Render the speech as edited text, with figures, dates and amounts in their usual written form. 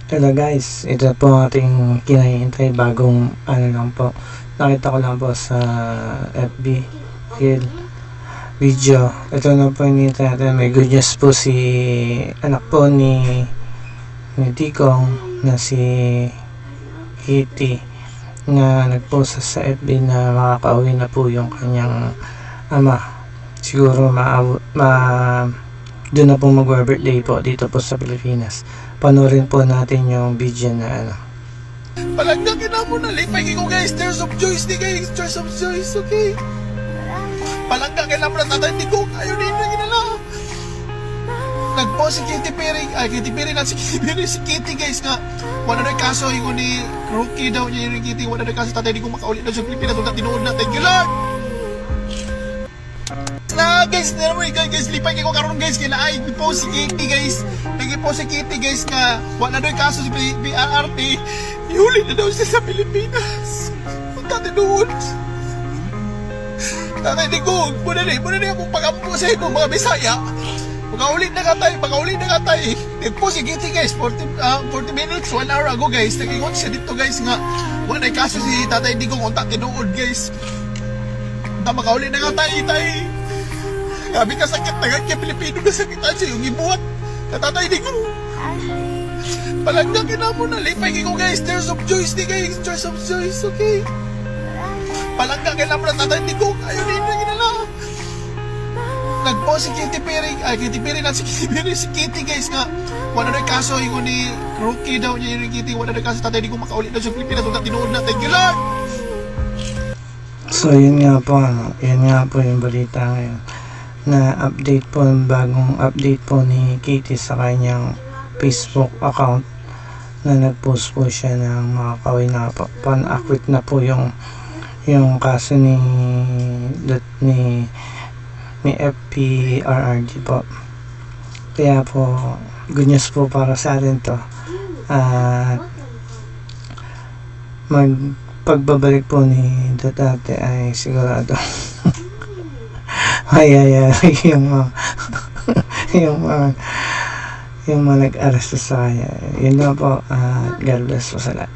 Hello guys, ito po ang ating kinahihintay bagong lang po. Nakita ko lang po sa FB video. Ito na po yung hinihintay natin. May good news po si anak po ni Tikong na si Kitty na nagpost sa FB na makakauwi na po yung kanyang ama. Siguro doon na po mag-birthday po dito po sa Pilipinas. Panoorin po natin yung video na Palagdakin na mo na lipay ko guys. Tears of joy ni guys. Tears of joy, okay? Palagdakin na mo na tatay ni ko. Ayaw din na ginala. Nagpo si Kitty Perry. Kitty Perry na si Kitty Perry. Si Kitty guys nga. Wala na kaso yung ni rookie daw niya yung Kitty. Wala na kaso tatay ni ko makaulit na sa Pilipinas. Wala tinuod na. Thank you Lord. Na guys, guys, lipay ko karon guys kaya naay po si Kitty guys. Nagi-po si Kitty guys nga wala na doy kaso si PRRT. Ihuli na daw siya sa Pilipinas. Punta doon. Tatay ni Gog, muna na akong pagampo sa ito mga Bisaya. Magkaulit na katay. Nagpo si Kitty guys 40 minutes, 1 hour ago guys. Nag-ingon siya dito guys nga wala na kaso si Tatay Digong unta tinuod guys. Unta makaulit na katay. Grabe ka sakit na kaya Pilipino na sakitan siya yung ibuhat. Natatay di ko. Palagdakin na mo na lipay ko guys. Tears of joy ni guys. Tears of joy, okay? Palagdakin na mo na tatay di ko. Ayaw din na ginala. Nagpo si Kitty Perry. Kitty Perry na si Kitty Perry. Si Kitty guys nga. Wala na kaso yung ni rookie daw niya yung Kitty. Wala na kaso tatay di ko makaulit na sa Pilipinas. Wala tinuod na. Thank you Lord. So yun nga po yung balita ngayon na update po, bagong update po ni Kitty sa kanyang Facebook account na nagpost po siya ng makakauwi na po, pan-acquit na po yung kaso ni FPRRD po. Kaya po good news po para sa atin to at pagbabalik po ni Duterte ay sigurado yung mga nag-aresto sa kanya. Yun na po. God bless po sa lahat.